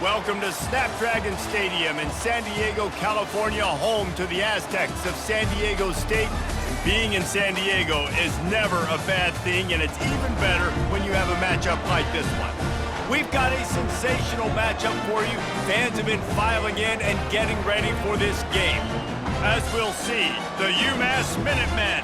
Welcome to Snapdragon Stadium in San Diego, California, home to the Aztecs of San Diego State. Being in San Diego is never a bad thing, and it's even better when you have a matchup like this one. We've got a sensational matchup for you. Fans have been filing in and getting ready for this game. As we'll see, the UMASS Minutemen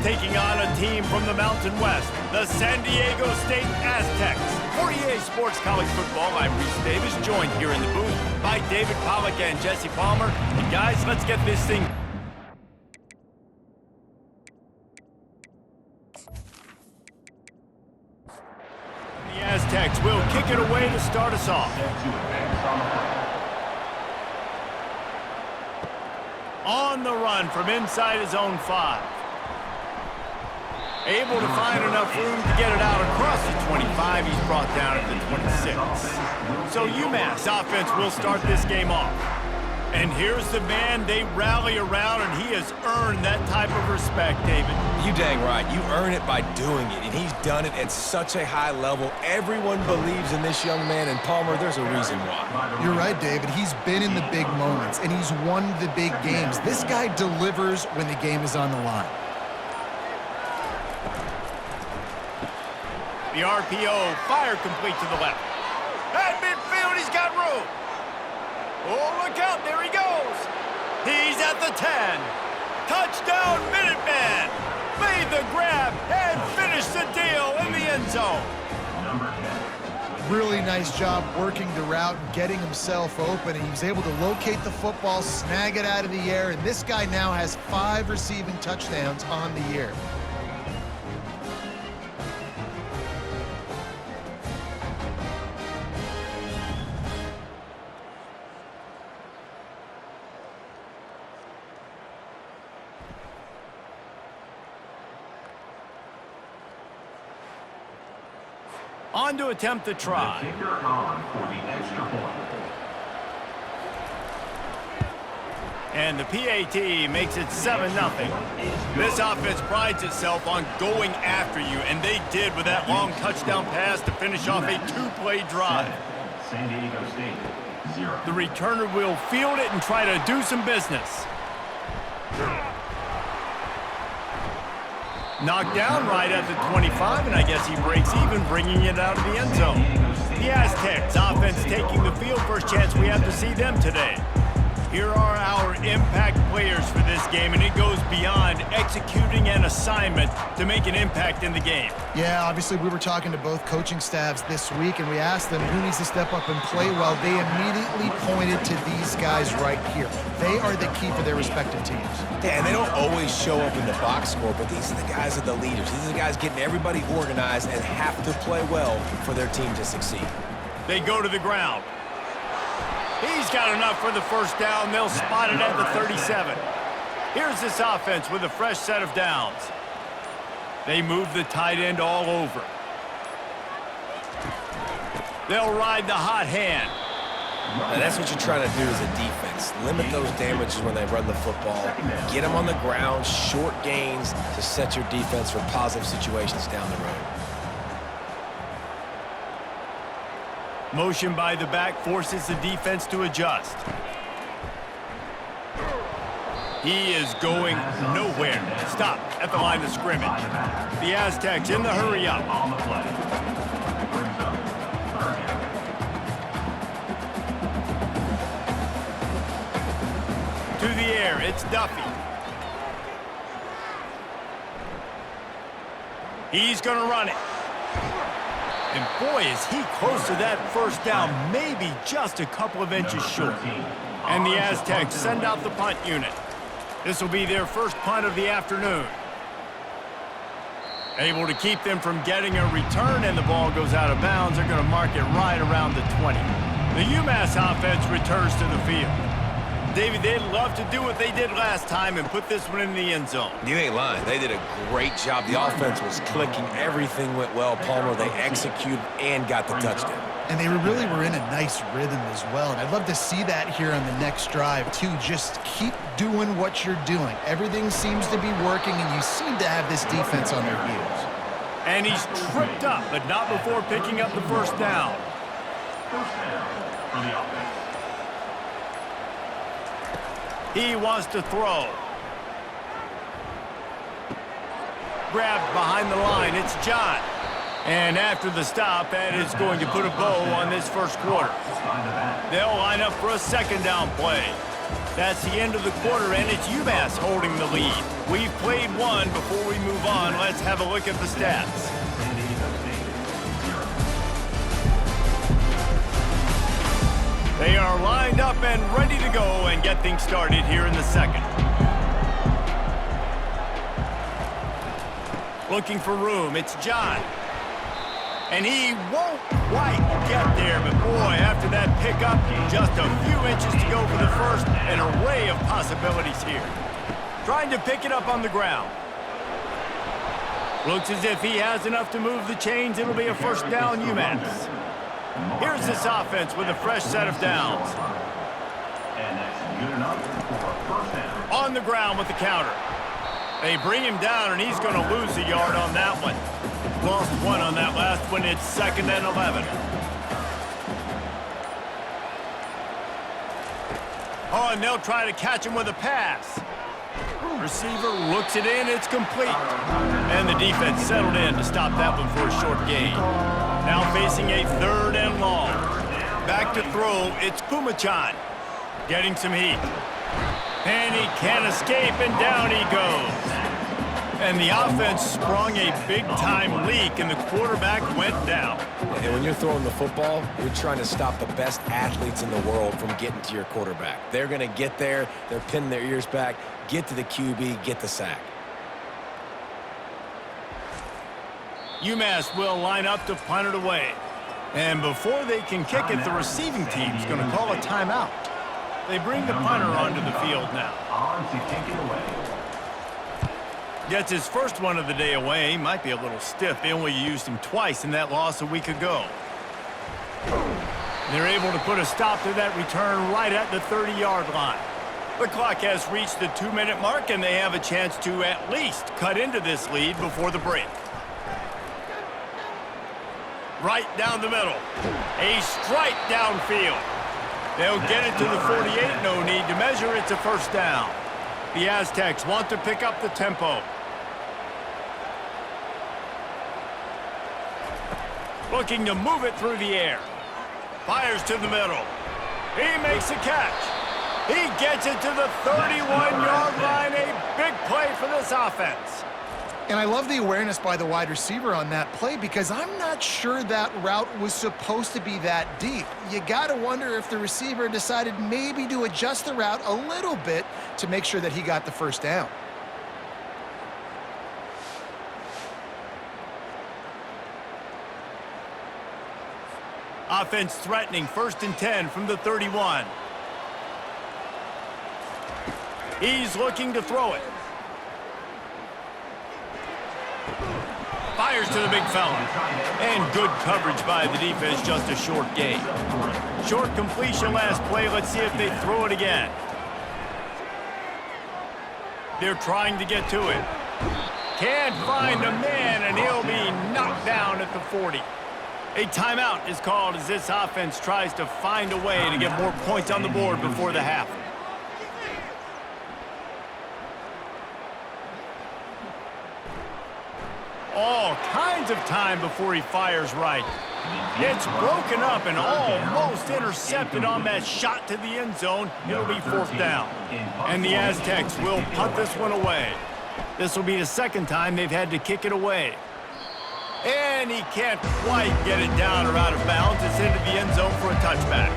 taking on a team from the Mountain West, the San Diego State Aztecs. For EA Sports College Football, I'm Reese Davis, joined here in the booth by David Pollack and Jesse Palmer. And guys, let's get this thing. The Aztecs will kick it away to start us off. On the run from inside his own 5. Able to find enough room to get it out across the 25. He's brought down at the 26. So UMass offense will start this game off. And here's the man they rally around, and he has earned that type of respect, David. You dang right. You earn it by doing it, and he's done it at such a high level. Everyone believes in this young man, and Palmer, there's a reason why. You're right, David. He's been in the big moments, and he's won the big games. This guy delivers when the game is on the line. The RPO, fire complete to the left. At midfield, he's got room. Oh, look out, there he goes. He's at the 10. Touchdown, Minutemen. Made the grab and finished the deal in the end zone. Really nice job working the route and getting himself open. He was able to locate the football, snag it out of the air, and this guy now has 5 receiving touchdowns on the year. On to attempt the try. The kicker on for the extra point. And the PAT makes it 7-0. This offense prides itself on going after you, and they did with that long touchdown pass to finish off a 2-play drive. San Diego State, 0. The returner will field it and try to do some business. Knocked down right at the 25, and I guess he breaks even, bringing it out of the end zone. The Aztecs offense taking the field. First chance we have to see them today. Here are our impact players for this game, and it goes beyond executing an assignment to make an impact in the game. Yeah, obviously we were talking to both coaching staffs this week, and we asked them who needs to step up and play well. They immediately pointed to these guys right here. They are the key for their respective teams. Yeah, and they don't always show up in the box score, but these are the guys that are the leaders. These are the guys getting everybody organized and have to play well for their team to succeed. They go to the ground. He's got enough for the first down. They'll spot it at the 37. Here's this offense with a fresh set of downs. They move the tight end all over. They'll ride the hot hand. Now that's what you're trying to do as a defense. Limit those damages when they run the football. Get them on the ground, short gains to set your defense for positive situations down the road. Motion by the back forces the defense to adjust. He is going nowhere. Stop at the line of scrimmage. The Aztecs in the hurry up. On the play. Brings up third down. To the air, it's Duffy. He's going to run it. And boy, is he close to that first down, maybe just a couple of inches short. And the Aztecs send out the punt unit. This will be their first punt of the afternoon. Able to keep them from getting a return, and the ball goes out of bounds. They're going to mark it right around the 20. The UMass offense returns to the field. David, they'd love to do what they did last time and put this one in the end zone. You ain't lying. They did a great job. The offense was clicking. Everything went well. Palmer, they executed and got the touchdown. And they really were in a nice rhythm as well. And I'd love to see that here on the next drive, too. Just keep doing what you're doing. Everything seems to be working, and you seem to have this defense on their heels. And he's tripped up, but not before picking up the first down. for the offense. He wants to throw. Grabbed behind the line, it's John. And after the stop, that is going to put a bow on this first quarter. They'll line up for a second down play. That's the end of the quarter, and it's UMass holding the lead. We've played one. Before we move on, let's have a look at the stats. They are lined up and ready to go and get things started here in the second. Looking for room, it's John. And he won't quite get there, but boy, after that pickup, just a few inches to go for the first, an array of possibilities here. Trying to pick it up on the ground. Looks as if he has enough to move the chains. It'll be a first down, UMass. Here's this offense with a fresh set of downs. And that's good enough for a first down. On the ground with the counter. They bring him down, and he's going to lose a yard on that one. Lost one on that last one. It's 2nd and 11. Oh, and they'll try to catch him with a pass. Receiver looks it in. It's complete. And the defense settled in to stop that one for a short gain. Now facing a 3rd and long. Back to throw. It's Kumachan. Getting some heat. And he can't escape, and down he goes. And the offense sprung a big-time leak, and the quarterback went down. And when you're throwing the football, you're trying to stop the best athletes in the world from getting to your quarterback. They're going to get there. They're pinning their ears back, get to the QB, get the sack. UMass will line up to punt it away. And before they can kick it, the receiving team's going to call a timeout. They bring the punter onto the field now. On to kick it away. Gets his first one of the day away. Might be a little stiff. They only used him twice in that loss a week ago. They're able to put a stop to that return right at the 30-yard line. The clock has reached the 2-minute mark, and they have a chance to at least cut into this lead before the break. Right down the middle. A strike downfield. They'll get it to the 48. No need to measure. It's a first down. The Aztecs want to pick up the tempo. Looking to move it through the air. Fires to the middle. He makes a catch. He gets it to the 31-yard line. A big play for this offense. And I love the awareness by the wide receiver on that play because I'm not sure that route was supposed to be that deep. You got to wonder if the receiver decided maybe to adjust the route a little bit to make sure that he got the first down. Offense threatening, 1st and 10 from the 31. He's looking to throw it. Fires to the big fella. And good coverage by the defense, just a short gain. Short completion last play. Let's see if they throw it again. They're trying to get to it. Can't find a man, and he'll be knocked down at the 40. A timeout is called as this offense tries to find a way to get more points on the board before the half. All kinds of time before he fires right. It's broken up and almost intercepted on that shot to the end zone. It'll be 4th down. And the Aztecs will punt this one away. This will be the 2nd time they've had to kick it away. And he can't quite get it down or out of bounds. It's into the end zone for a touchback.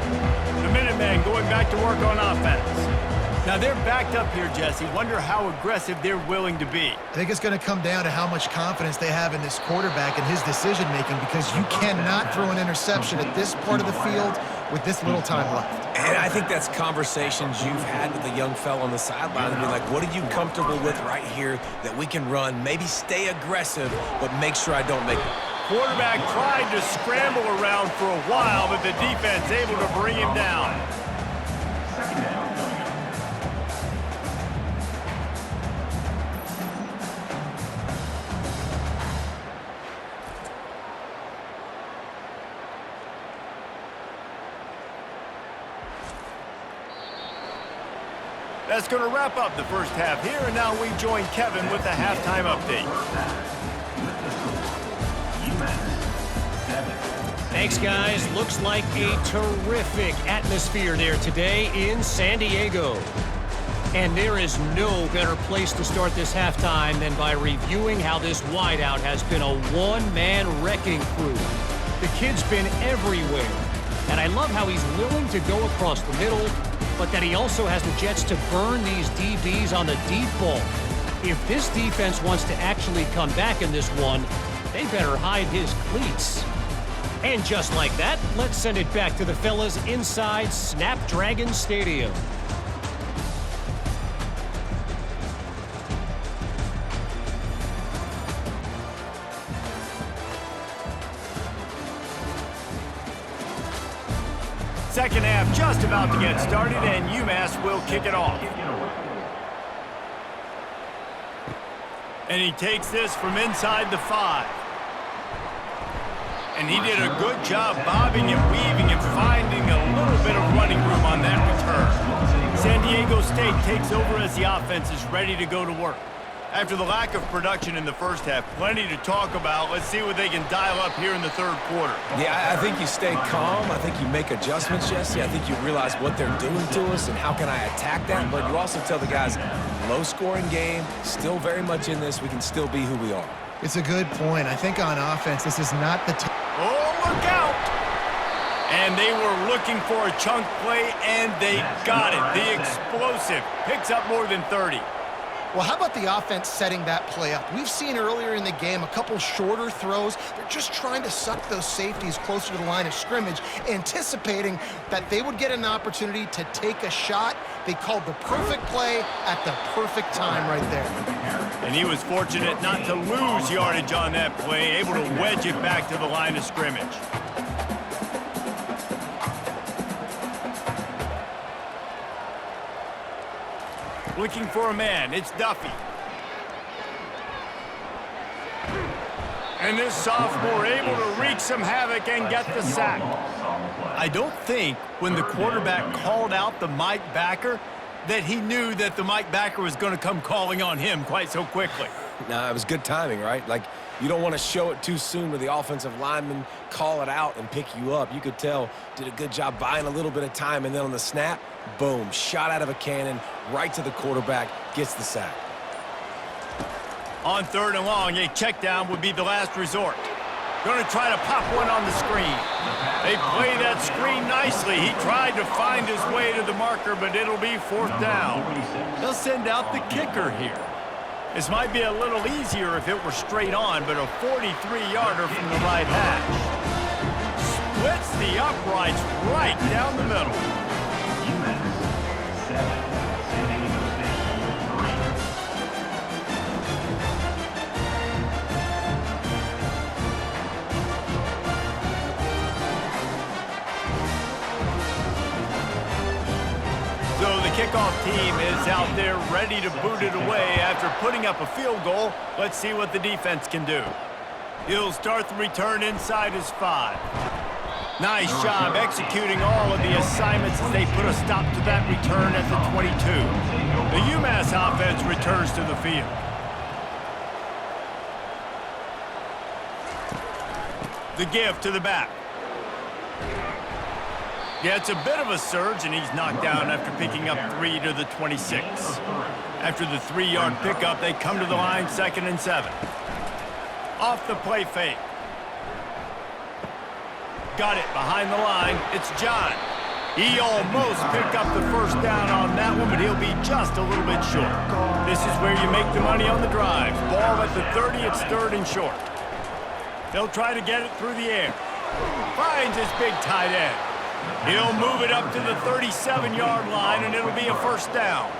The Minutemen going back to work on offense. Now they're backed up here, Jesse. Wonder how aggressive they're willing to be. I think it's going to come down to how much confidence they have in this quarterback and his decision-making because you cannot throw an interception at this part of the field with this little time left. And I think that's conversations you've had with the young fella on the sideline and be like, what are you comfortable with right here that we can run? Maybe stay aggressive, but make sure I don't make it. Quarterback tried to scramble around for a while, but the defense able to bring him down. Second down. That's going to wrap up the first half here, and now we join Kevin with the halftime update. Thanks, guys. Looks like a terrific atmosphere there today in San Diego. And there is no better place to start this halftime than by reviewing how this wideout has been a one-man wrecking crew. The kid's been everywhere. And I love how he's willing to go across the middle, but that he also has the jets to burn these DBs on the deep ball. If this defense wants to actually come back in this one, they better hide his cleats. And just like that, let's send it back to the fellas inside Snapdragon Stadium. Second half just about to get started, and UMass will kick it off. And he takes this from inside the 5. And he did a good job bobbing and weaving and finding a little bit of running room on that return. San Diego State takes over as the offense is ready to go to work. After the lack of production in the first half, plenty to talk about. Let's see what they can dial up here in the third quarter. Yeah, I think you stay calm. I think you make adjustments, Jesse. I think you realize what they're doing to us and how can I attack that. But you also tell the guys, low-scoring game, still very much in this. We can still be who we are. It's a good point. I think on offense, this is not the time. Oh, look out! And they were looking for a chunk play, and they got it. The explosive picks up more than 30. Well, how about the offense setting that play up? We've seen earlier in the game a couple shorter throws. They're just trying to suck those safeties closer to the line of scrimmage, anticipating that they would get an opportunity to take a shot. They called the perfect play at the perfect time right there. And he was fortunate not to lose yardage on that play, able to wedge it back to the line of scrimmage. Looking for a man, it's Duffy. And this sophomore able to wreak some havoc and get the sack. I don't think when the quarterback called out the Mike backer that he knew that the Mike backer was going to come calling on him quite so quickly. No, it was good timing, right? Like, you don't want to show it too soon with the offensive lineman, call it out and pick you up. You could tell, did a good job buying a little bit of time, and then on the snap, boom, shot out of a cannon, right to the quarterback, gets the sack. On third and long, a check down would be the last resort. Going to try to pop one on the screen. They play that screen nicely. He tried to find his way to the marker, but it'll be fourth down. They'll send out the kicker here. This might be a little easier if it were straight on, but a 43-yarder from the right hash. Splits the uprights right down the middle. UMass 7, San Diego State 3. So the kickoff team is out there ready to boot it away after putting up a field goal. Let's see what the defense can do. He'll start the return inside his 5. Nice job executing all of the assignments as they put a stop to that return at the 22. The UMass offense returns to the field. The give to the back. Gets a bit of a surge, and he's knocked down after picking up 3 to the 26. After the 3-yard pickup, they come to the line, 2nd and 7. Off the play fake. Got it behind the line. It's John. He almost picked up the first down on that one, but he'll be just a little bit short. This is where you make the money on the drives. Ball at the 30, it's 3rd and short. They'll try to get it through the air. Finds his big tight end. He'll move it up to the 37-yard line, and it'll be a first down.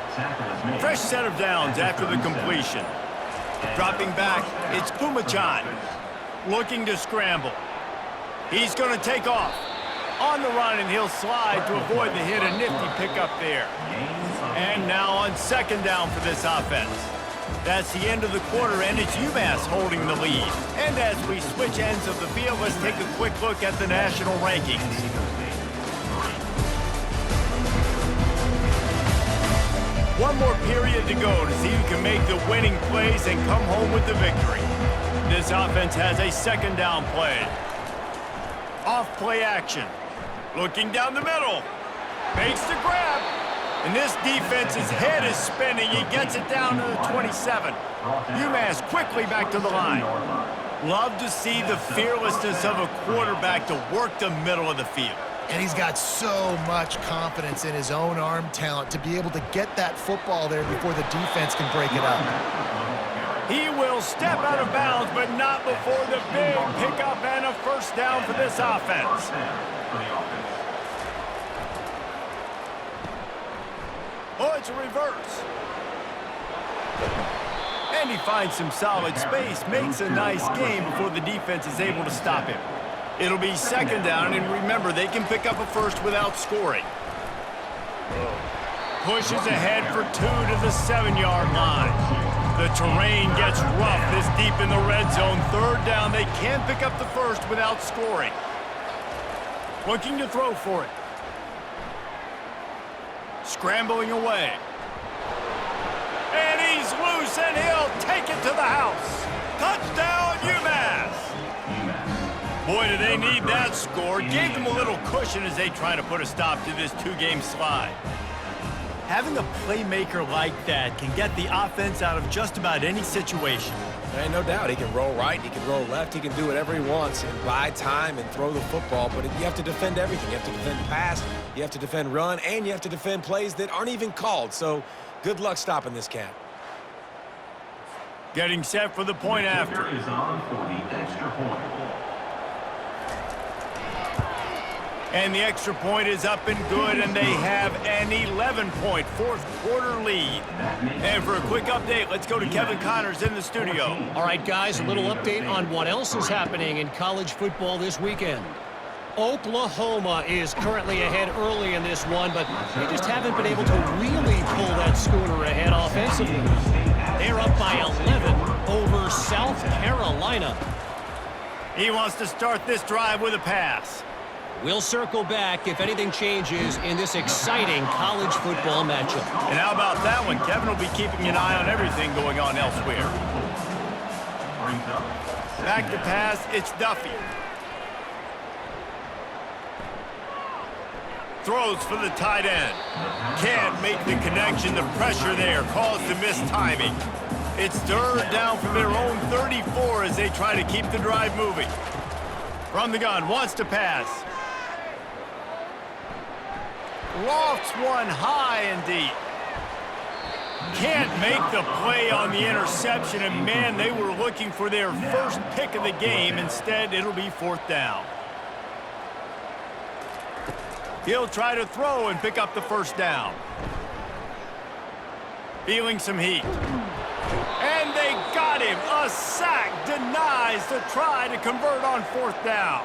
Fresh set of downs after the completion. Dropping back, it's Pumachan. Looking to scramble. He's going to take off. On the run, and he'll slide to avoid the hit. A nifty pickup there. And now on 2nd down for this offense. That's the end of the quarter, and it's UMass holding the lead. And as we switch ends of the field, let's take a quick look at the national rankings. one more period to go to see who can make the winning plays and come home with the victory. This offense has a second down play. Off play action. Looking down the middle. Makes the grab. And this defense's head is spinning. He gets it down to the 27. UMass quickly back to the line. Love to see the fearlessness of a quarterback to work the middle of the field. And he's got so much confidence in his own arm talent to be able to get that football there before the defense can break it up. He will step out of bounds, but not before the big pickup and a first down for this offense. Oh, it's a reverse. And he finds some solid space, makes a nice game before the defense is able to stop him. It'll be second down, and remember, they can pick up a first without scoring. Pushes ahead for 2 to the 7-yard line. The terrain gets rough this deep in the red zone. Third down, they can pick up the first without scoring. Looking to throw for it. Scrambling away. And he's loose, and he'll take it to the house. Touchdown, UMass! Boy, do they need that score. Gave them a little cushion as they try to put a stop to this 2-game slide. Having a playmaker like that can get the offense out of just about any situation. There ain't no doubt. He can roll right, he can roll left, he can do whatever he wants and buy time and throw the football, but you have to defend everything. You have to defend pass, you have to defend run, and you have to defend plays that aren't even called. So good luck stopping this cat. Getting set for the point after. Is on for the extra point. And the extra point is up and good, and they have an 11-point fourth-quarter lead. And for a quick update, let's go to Kevin Connors in the studio. All right, guys, a little update on what else is happening in college football this weekend. Oklahoma is currently ahead early in this one, but they just haven't been able to really pull that schooner ahead offensively. They're up by 11 over South Carolina. He wants to start this drive with a pass. We'll circle back if anything changes in this exciting college football matchup. And how about that one? Kevin will be keeping an eye on everything going on elsewhere. Back to pass, it's Duffy. Throws for the tight end. Can't make the connection. The pressure there caused the missed timing. It's third down from their own 34 as they try to keep the drive moving. From the gun, wants to pass. Lofts one high and deep. Can't make the play on the interception, and man, they were looking for their first pick of the game. Instead, it'll be fourth down. He'll try to throw and pick up the first down. Feeling some heat. And they got him. A sack denies the try to convert on fourth down.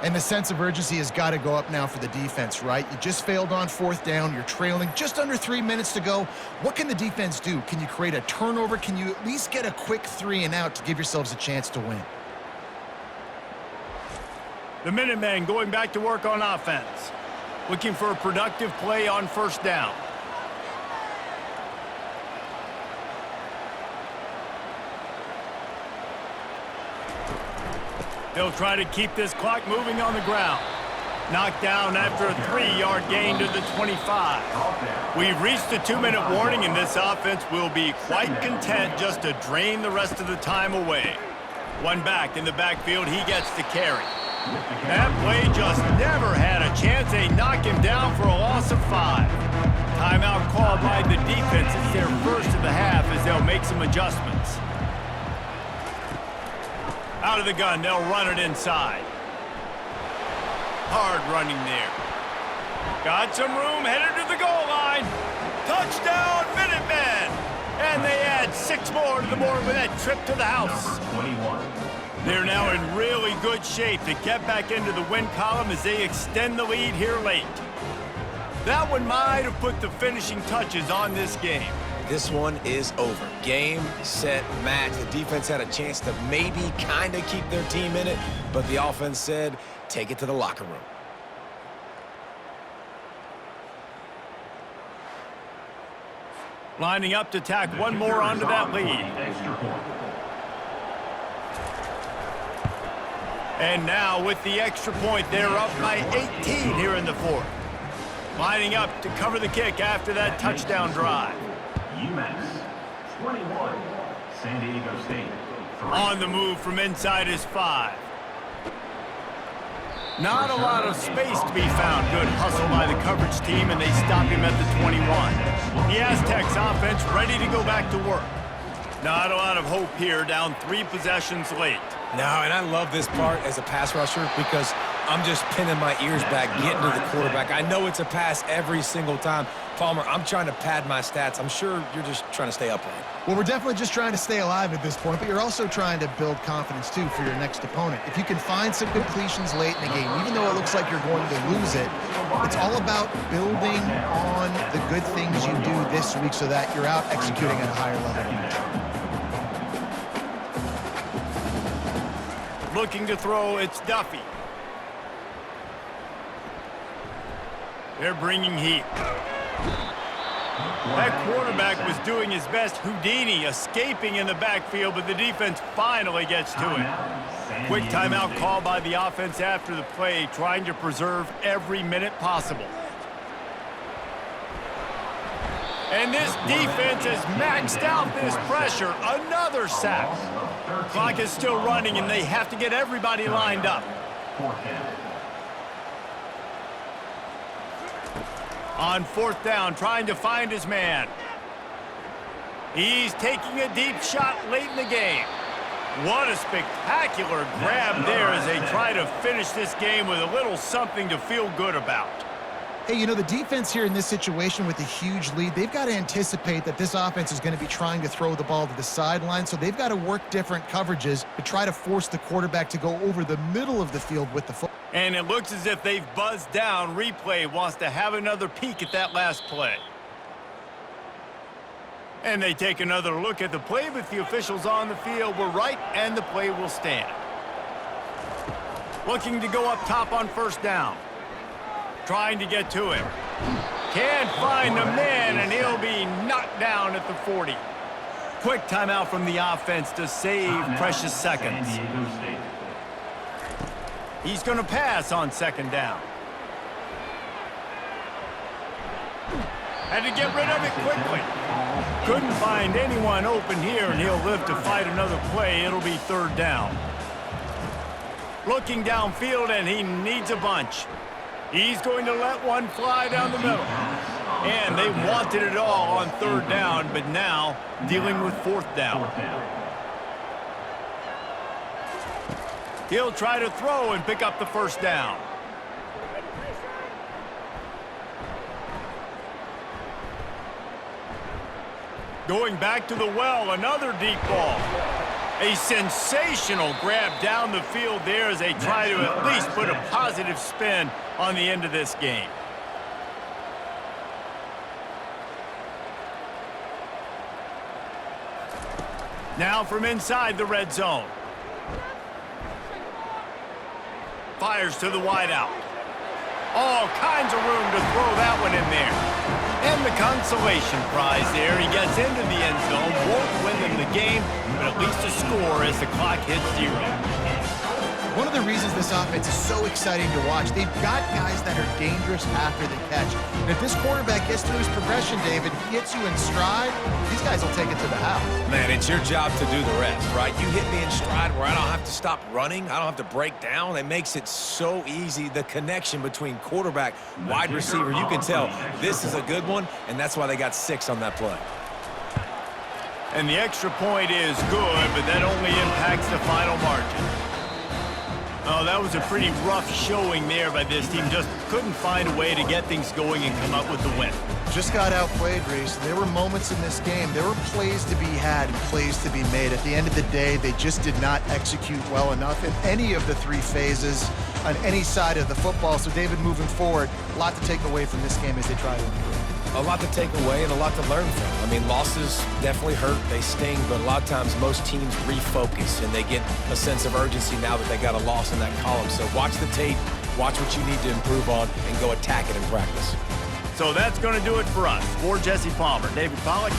And the sense of urgency has got to go up now for the defense, right? You just failed on fourth down. You're trailing just under 3 minutes to go. What can the defense do? Can you create a turnover? Can you at least get a quick 3 and out to give yourselves a chance to win? The Minutemen going back to work on offense. Looking for a productive play on first down. They'll try to keep this clock moving on the ground. Knocked down after a 3-yard gain to the 25. We've reached the 2-minute warning, and this offense will be quite content just to drain the rest of the time away. One back in the backfield, he gets the carry. That play just never had a chance. They knock him down for a loss of 5. Timeout called by the defense. It's their first of the half as they'll make some adjustments. Out of the gun, they'll run it inside. Hard running there. Got some room, headed to the goal line. Touchdown, Minutemen! And they add 6 more to the board with that trip to the house. They're now in really good shape to get back into the win column as they extend the lead here late. That one might have put the finishing touches on this game. This one is over. Game, set, match. The defense had a chance to maybe kind of keep their team in it, but the offense said, take it to the locker room. Lining up to tack one more onto that lead. Extra point. And now with the extra point, they're up by 18 here in the fourth. Lining up to cover the kick after that touchdown drive. UMASS 21, San Diego State 3. On the move from inside his 5. Not a lot of space to be found. Good hustle by the coverage team, and they stop him at the 21. The Aztecs offense ready to go back to work. Not a lot of hope here, down 3 possessions late. No, and I love this part as a pass rusher because I'm just pinning my ears back, getting to the quarterback. I know it's a pass every single time. Palmer, I'm trying to pad my stats. I'm sure you're just trying to stay upright. Well, we're definitely just trying to stay alive at this point, but you're also trying to build confidence, too, for your next opponent. If you can find some completions late in the game, even though it looks like you're going to lose it, it's all about building on the good things you do this week so that you're out executing at a higher level. Looking to throw, it's Duffy. They're bringing heat. That quarterback was doing his best Houdini, escaping in the backfield, but the defense finally gets to him. Quick timeout call by the offense after the play, trying to preserve every minute possible. And this defense has maxed out this pressure. Another sack. Clock is still running, and they have to get everybody lined up. On 4th down, trying to find his man. He's taking a deep shot late in the game. What a spectacular grab there as they try to finish this game with a little something to feel good about. Hey, you know, the defense here in this situation with a huge lead, they've got to anticipate that this offense is going to be trying to throw the ball to the sideline, so they've got to work different coverages to try to force the quarterback to go over the middle of the field with the football. And it looks as if they've buzzed down. Replay wants to have another peek at that last play. And they take another look at the play, but the officials on the field were right, and the play will stand. Looking to go up top on 1st down. Trying to get to him. Can't find the man, and he'll be knocked down at the 40. Quick timeout from the offense to save precious seconds. He's going to pass on 2nd down. Had to get rid of it quickly. Couldn't find anyone open here, and he'll live to fight another play. It'll be 3rd down. Looking downfield, and he needs a bunch. He's going to let one fly down the middle. And they wanted it all on 3rd down, but now dealing with 4th down. He'll try to throw and pick up the 1st down. Going back to the well, another deep ball. A sensational grab down the field there as they try to at least put a positive spin on the end of this game. Now from inside the red zone. Fires to the wideout. All kinds of room to throw that one in there. And the consolation prize there. He gets into the end zone, won't win them the game, but at least a score as the clock hits 0. One of the reasons this offense is so exciting to watch, they've got guys that are dangerous after the catch. And if this quarterback gets through his progression, David, he hits you in stride, these guys will take it to the house. Man, it's your job to do the rest, right? You hit me in stride where I don't have to stop running. I don't have to break down. It makes it so easy. The connection between quarterback, wide receiver, you can tell this is a good one, and that's why they got 6 on that play. And the extra point is good, but that only impacts the final margin. Oh, that was a pretty rough showing there by this team. Just couldn't find a way to get things going and come up with the win. Just got outplayed, Reese. There were moments in this game. There were plays to be had and plays to be made. At the end of the day, they just did not execute well enough in any of the 3 phases on any side of the football. So, David, moving forward, a lot to take away from this game as they try to improve. A lot to take away and a lot to learn from. I mean, losses definitely hurt, they sting, but a lot of times most teams refocus and they get a sense of urgency now that they got a loss in that column. So watch the tape, watch what you need to improve on, and go attack it in practice. So that's going to do it for us. For Jesse Palmer, David Pollack.